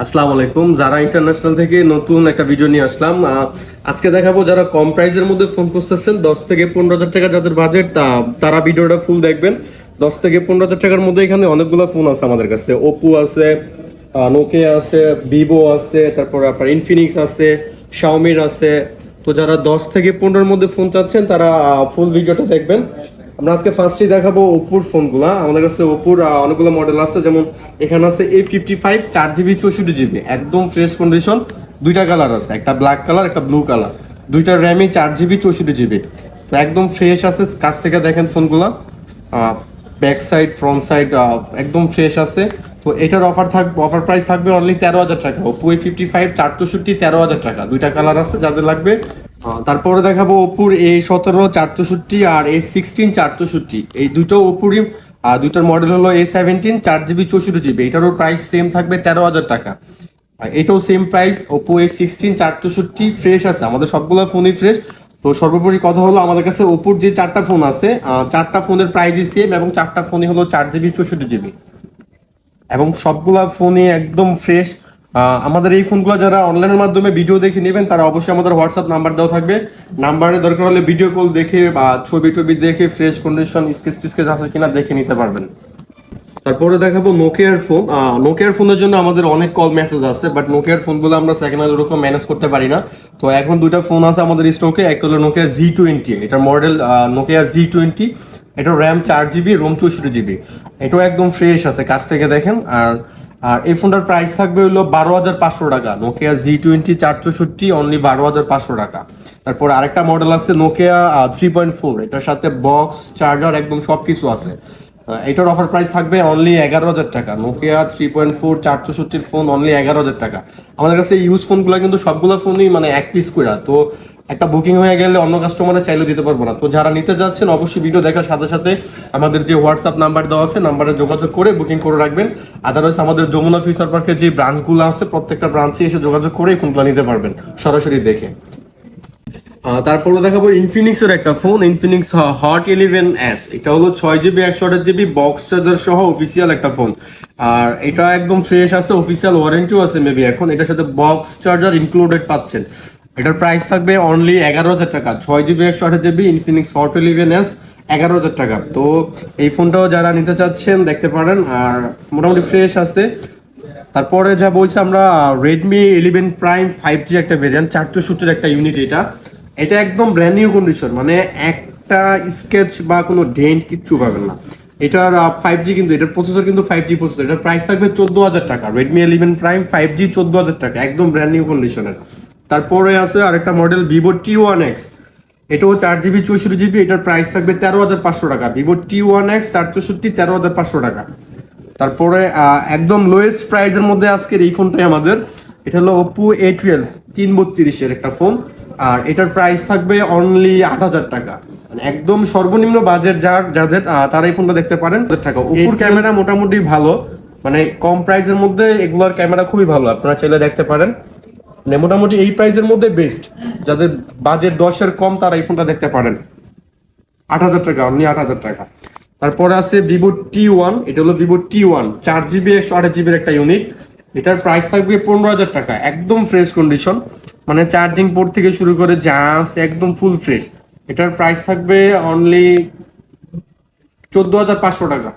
আসসালামু আলাইকুম। যারা ইন্টারন্যাশনাল থেকে নতুন একটা ভিডিও নিয়ে আসলাম। আজকে দেখাবো যারা কম প্রাইসের মধ্যে ফোন খুঁজতেছেন, 10 থেকে 15 হাজার টাকা যাদের বাজেট, তারা ভিডিওটা ফুল দেখবেন। 10 থেকে 15 হাজার টাকার মধ্যে এখানে অনেকগুলো ফোন আছে আমাদের কাছে। ওপো আছে, নোকিয়া আছে, ভিভো আছে, তারপর আপনার ইনফিনিক্স আছে, শাওমির আছে। তো যারা 10 থেকে 15-এর মধ্যে ফোন চাচ্ছেন তারা ফুল ভিডিওটা দেখবেন। আমরা আজকে ফার্স্টই দেখাবো ওপোর ফোনগুলা। আমাদের কাছে ওপোর অনেকগুলো মডেল আছে, যেমন এখানে আছে A55 4 GB 64 GB, একদম ফ্রেশ কন্ডিশন। দুইটা কালার আছে, একটা ব্ল্যাক কালার, একটা ব্লু কালার। দুইটা র্যামই 4 GB 64 GB। তো একদম ফ্রেশ আছে, কাছ থেকে দেখেন ফোনগুলা। ব্যাক সাইড ফ্রন্ট সাইড একদম ফ্রেশ আছে। তো এটার অফার প্রাইস থাকবে অনলি 13,000 টাকা। ওপো A55 464 13,000 টাকা। দুইটা কালার আছে যাদের লাগবে। তারপরে দেখাবো ওপোর A17 464 আর A16 464। এই দুটো ওপোরই দুইটার মডেল হলো A17 4 GB 64 GB। এটারও প্রাইস সেম থাকবে 13,000 টাকা। আর এটাও same price. Oppo A16 464 fresh আছে, আমাদের সবগুলো ফোনই ফ্রেশ। তো সর্বোপরি কথা হলো, আমাদের কাছে ওপোর যে চারটা ফোন আছে, চারটা ফোনের প্রাইসই সেম এবং চারটা ফোনই হলো 4 GB 64 GB, এবং সবগুলা ফোনই একদম ফ্রেশ। আমাদের এই ফোনগুলো যারা অনলাইনের মাধ্যমে ভিডিও দেখে নেবেন তারা অবশ্যই আমাদের হোয়াটসঅ্যাপ নাম্বার দেওয়া থাকবে। নাম্বারে দরকার হলে ভিডিও কল দেখে বা ছবি টবি দেখে ফ্রেশ কন্ডিশন স্কেচ টিস্কেচ আছে কিনা দেখে নিতে পারবেন। তারপরে দেখাবো নোকিয়ার ফোন। নোকিয়ার ফোনের জন্য আমাদের অনেক কল মেসেজ আছে, বাট নোকিয়ার ফোনগুলো আমরা সেকেন্ড হ্যান্ড ওরকম ম্যানেজ করতে পারি না। তো এখন দুইটা ফোন আছে আমাদের স্টকে। একটা হলো নোকিয়া Z20, এটার মডেল নোকিয়া Z20। এটা র্যাম 4 GB, রোম 64 GB। এটাও একদম ফ্রেশ আছে, কাছ থেকে দেখেন। আর আর এই ফোনটার প্রাইস থাকবে হলো 12,500 টাকা। নোকিয়া Z20 464 অনলি 12,500 টাকা। তারপর আরেকটা মডেল আছে নোকিয়া 3.4, এটার সাথে বক্স চার্জার একদম সবকিছু আছে। এটার অফার প্রাইস থাকবে অনলি 11,000 টাকা। নোকিয়া 3.4 464 ফোন অনলি 11,000 টাকা। আমাদের কাছে ইউজ ফোনগুলো কিন্তু সবগুলো ফোনই মানে এক পিস করে। তো একটা বুকিং হয়ে গেলে অন্য কাস্টমারে চাইলেও দিতে পারবো না। তো যারা নিতে যাচ্ছেন অবশ্যই ভিডিও দেখার সাথে সাথে আমাদের যে হোয়াটসঅ্যাপ নাম্বার দেওয়া আছে, নাম্বারে যোগাযোগ করে বুকিং করে রাখবেন। আদারওয়াইজ আমাদের যমুনা ফিউচার পার্কে যে ব্রাঞ্চগুলো আছে প্রত্যেকটা ব্রাঞ্চে এসে যোগাযোগ করে এই ফোনগুলো নিতে পারবেন সরাসরি দেখে। তারপরে দেখাবো ইনফিনিক্স এর একটা ফোন, ইনফিনিক্স হট 11S। এটা হলো 6 GB 128 GB বক্স চার্জার সহ অফিসিয়াল একটা ফোন। আর এটা একদম ফ্রেশ আছে, অফিসিয়াল ওয়ারেন্টিও আছে মেবি এখন। এটার সাথে বক্স চার্জার ইনক্লুডেড পাচ্ছেন। এটার প্রাইস থাকবে অনলি 11,000 টাকা। 6 GB 128 GB Infinix hot 11S 11,000 টাকা। তো এই ফোনটাও যারা নিতে চাচ্ছেন দেখতে পারেন, আর মোটামুটি ফ্রেশ আছে। তারপরে যা বলছি আমরা, রেডমি 11 প্রাইম 5G একটা ভেরিয়েন্ট, 464 একটা ইউনিট। এটা এটা একদম ব্র্যান্ড নিউ কন্ডিশন, মানে একটা স্কেচ বা কোনো ডেন্ট কিচ্ছু পাবেন না। এটার 5G, কিন্তু এটার প্রসেসর কিন্তু 5G প্রসেসর। এটার প্রাইস থাকবে 14,000 টাকা। রেডমি 11 প্রাইম 5G 14,000 টাকা, একদম ব্র্যান্ড নিউ কন্ডিশনের। তারপরে আছে আরেকটা মডেল ভিভো T1X। এটাও 4 GB 64 GB। এটার প্রাইস থাকবে 13,500 টাকা। ভিভো T1X 464 13,500 টাকা। তারপরে একদম লোয়েস্ট প্রাইসের মধ্যে আজকের এই ফোনটাই আমাদের। এটা হলো ওপো A12 332 এর একটা ফোন। আর এটার প্রাইস থাকবে অনলি 8,000 টাকা। মানে একদম সর্বনিম্ন বাজেট যাদের তারা এই ফোনটা দেখতে পারেন। টাকা ওপোর ক্যামেরা মোটামুটি ভালো, মানে কম প্রাইসের মধ্যে এগুলোর ক্যামেরা খুবই ভালো, আপনারা চাইলে দেখতে পারেন। মানে মোটামুটি এই প্রাইসের মধ্যে বেস্ট। যাদের বাজেট 10-এর কম তারা এই ফোনটা দেখতে পারেন। 8,000 টাকা, অনলি 8,000 টাকা। তারপরে আছে ভিভো T1। এটা হলো ভিভো T1 4 GB 128 GB একটা ইউনিট। এটার প্রাইস থাকবে 15,000 টাকা। একদম ফ্রেশ কন্ডিশন, মানে চার্জিং পোর্ট থেকে শুরু করে যা আছে একদম ফুল ফ্রেশ। এটার প্রাইস থাকবে অনলি 14,500 টাকা।